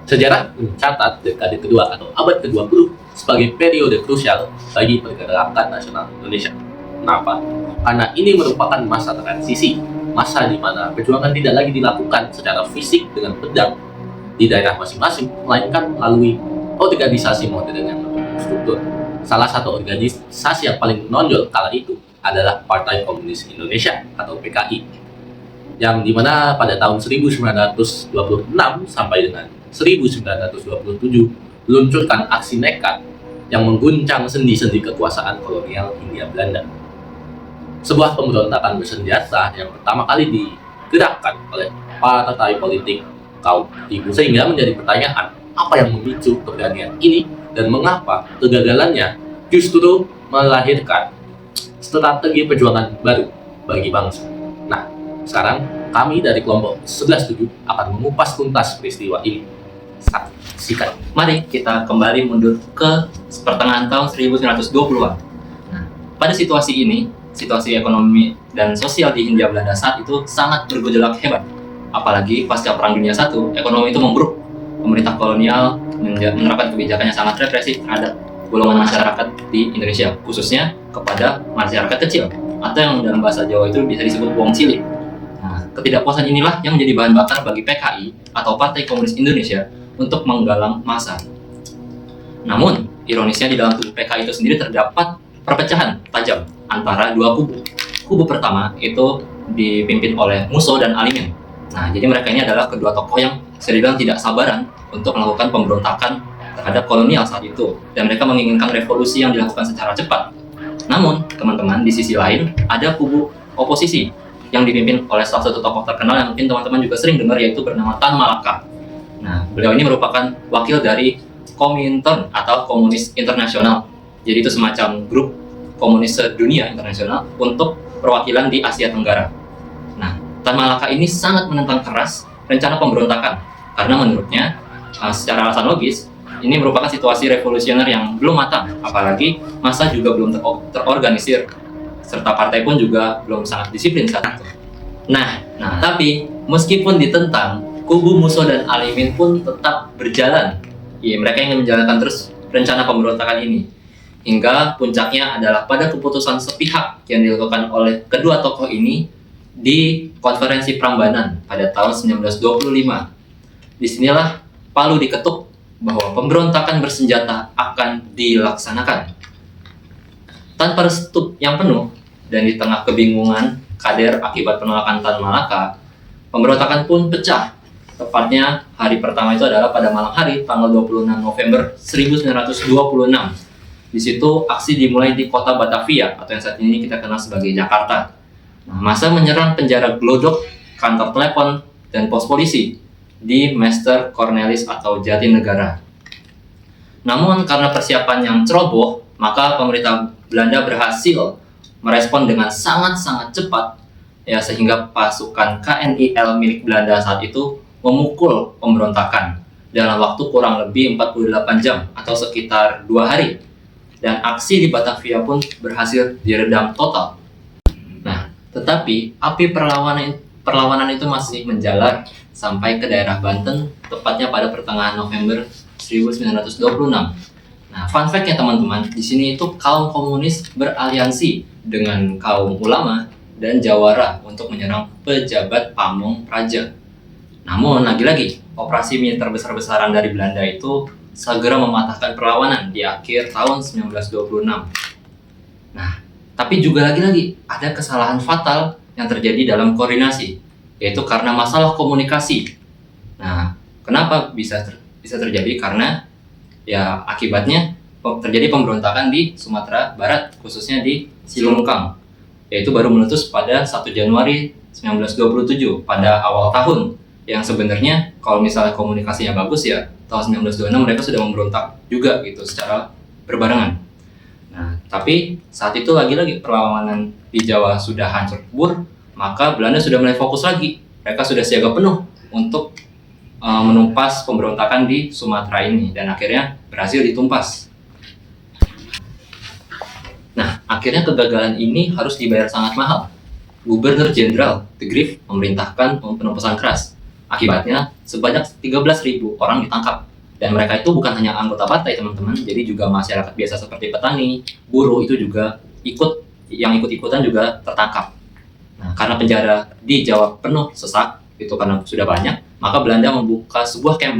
Sejarah mencatat dekade kedua atau abad ke-20 sebagai periode krusial bagi pergerakan nasional Indonesia. Kenapa? Karena ini merupakan masa transisi, masa di mana perjuangan tidak lagi dilakukan secara fisik dengan pedang di daerah masing-masing, melainkan melalui organisasi modern yang struktur. Salah satu organisasi yang paling menonjol kala itu adalah Partai Komunis Indonesia atau PKI, yang dimana pada tahun 1926 sampai dengan 1927 meluncurkan aksi nekat yang mengguncang sendi-sendi kekuasaan kolonial Hindia Belanda. Sebuah pemberontakan bersenjata yang pertama kali digerakkan oleh partai politik kaum ibu, sehingga menjadi pertanyaan apa yang memicu keberanian ini dan mengapa kegagalannya justru melahirkan strategi perjuangan baru bagi bangsa. Nah, sekarang kami dari kelompok 11.7 akan mengupas tuntas peristiwa ini. Saksikan. Mari kita kembali mundur ke pertengahan tahun 1920-an. Nah, pada situasi ini, situasi ekonomi dan sosial di Hindia Belanda saat itu sangat bergejolak hebat. Apalagi pasca Perang Dunia I, ekonomi itu memburuk. Pemerintah kolonial menerapkan kebijakannya sangat represif terhadap golongan masyarakat di Indonesia, khususnya kepada masyarakat kecil, atau yang dalam bahasa Jawa itu bisa disebut wong cilik. Nah, ketidakpuasan inilah yang menjadi bahan bakar bagi PKI atau Partai Komunis Indonesia untuk menggalang massa. Namun, ironisnya di dalam tubuh PKI itu sendiri terdapat perpecahan tajam antara dua kubu. Kubu pertama itu dipimpin oleh Musso dan Alimin. Nah, jadi mereka ini adalah kedua tokoh yang bisa dibilang tidak sabaran untuk melakukan pemberontakan terhadap kolonial saat itu, dan mereka menginginkan revolusi yang dilakukan secara cepat. Namun, teman-teman, di sisi lain ada kubu oposisi yang dipimpin oleh salah satu tokoh terkenal yang mungkin teman-teman juga sering dengar, yaitu bernama Tan Malaka. Nah, beliau ini merupakan wakil dari Komintern atau Komunis Internasional. Jadi itu semacam grup komunis sedunia internasional untuk perwakilan di Asia Tenggara. Nah, Tan Malaka ini sangat menentang keras rencana pemberontakan karena menurutnya secara alasan logis ini merupakan situasi revolusioner yang belum matang, apalagi massa juga belum terorganisir, serta partai pun juga belum sangat disiplin saat itu. Nah, tapi meskipun ditentang, kubu Musso dan Alimin pun tetap berjalan. Ya, mereka ingin menjalankan terus rencana pemberontakan ini. Hingga puncaknya adalah pada keputusan sepihak yang dilakukan oleh kedua tokoh ini di konferensi Prambanan pada tahun 1925. Disinilah palu diketuk bahwa pemberontakan bersenjata akan dilaksanakan. Tanpa restu yang penuh dan di tengah kebingungan kader akibat penolakan Tan Malaka, pemberontakan pun pecah. Tepatnya hari pertama itu adalah pada malam hari tanggal 26 November 1926. Di situ aksi dimulai di kota Batavia atau yang saat ini kita kenal sebagai Jakarta. Nah, massa menyerang penjara Glodok, kantor telepon, dan pos polisi di Meester Cornelis atau Jatinegara. Namun karena persiapan yang ceroboh, maka pemerintah Belanda berhasil merespon dengan sangat-sangat cepat, ya, sehingga pasukan KNIL milik Belanda saat itu memukul pemberontakan dalam waktu kurang lebih 48 jam atau sekitar 2 hari. Dan aksi di Batavia pun berhasil diredam total. Nah, tetapi api perlawanan itu masih menjalar sampai ke daerah Banten, tepatnya pada pertengahan November 1926. Nah, fun fact ya teman-teman, di sini itu kaum komunis beraliansi dengan kaum ulama dan jawara untuk menyerang pejabat pamong praja. Namun, lagi-lagi, operasi militer besar-besaran dari Belanda itu segera mematahkan perlawanan di akhir tahun 1926. Nah, tapi juga lagi-lagi ada kesalahan fatal yang terjadi dalam koordinasi, yaitu karena masalah komunikasi. Nah, kenapa bisa terjadi? Karena ya akibatnya terjadi pemberontakan di Sumatera Barat, khususnya di Silungkang, yaitu baru meletus pada 1 Januari 1927 pada awal tahun. Yang sebenarnya kalau misalnya komunikasinya bagus ya tahun 1926 mereka sudah memberontak juga gitu secara berbarengan. Nah, tapi saat itu lagi-lagi perlawanan di Jawa sudah hancur lebur, maka Belanda sudah mulai fokus lagi. Mereka sudah siaga penuh untuk menumpas pemberontakan di Sumatera ini, dan akhirnya berhasil ditumpas. Nah, akhirnya kegagalan ini harus dibayar sangat mahal. Gubernur Jenderal de Grief memerintahkan penumpasan keras. Akibatnya, sebanyak 13.000 orang ditangkap. Dan mereka itu bukan hanya anggota partai, teman-teman, jadi juga masyarakat biasa seperti petani, buruh itu juga ikut-ikutan juga tertangkap. Nah, karena penjara di Jawa penuh sesak, itu karena sudah banyak, maka Belanda membuka sebuah camp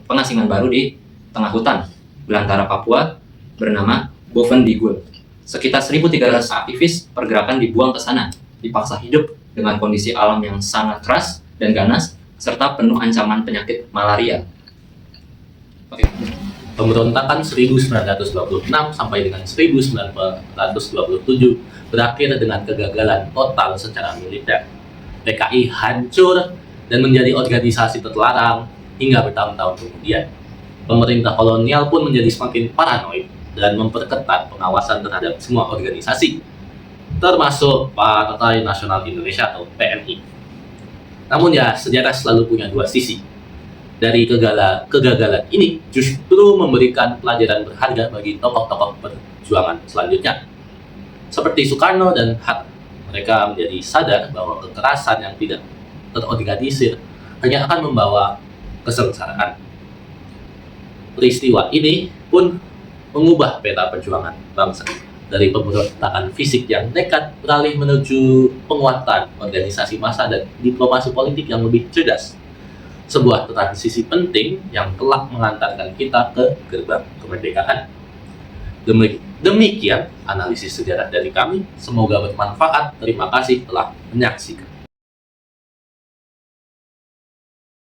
pengasingan baru di tengah hutan belantara Papua bernama Bovendigul. Sekitar 1.300 aktivis pergerakan dibuang ke sana, dipaksa hidup dengan kondisi alam yang sangat keras dan ganas, serta penuh ancaman penyakit malaria. Oke. Pemberontakan 1926 sampai dengan 1927 berakhir dengan kegagalan total secara militer. PKI hancur dan menjadi organisasi terlarang hingga bertahun-tahun kemudian. Pemerintah kolonial pun menjadi semakin paranoid dan memperketat pengawasan terhadap semua organisasi, termasuk Partai Nasional Indonesia atau PNI. Namun ya, sejarah selalu punya dua sisi. Dari kegagalan ini justru memberikan pelajaran berharga bagi tokoh-tokoh perjuangan selanjutnya. Seperti Soekarno dan Hatta, mereka menjadi sadar bahwa kekerasan yang tidak terorganisir hanya akan membawa kesengsaraan. Peristiwa ini pun mengubah peta perjuangan bangsa dari pemberontakan fisik yang nekat beralih menuju penguatan organisasi massa dan diplomasi politik yang lebih cerdas. Sebuah transisi penting yang telah mengantarkan kita ke gerbang kemerdekaan. Demikian analisis sejarah dari kami. Semoga bermanfaat. Terima kasih telah menyaksikan.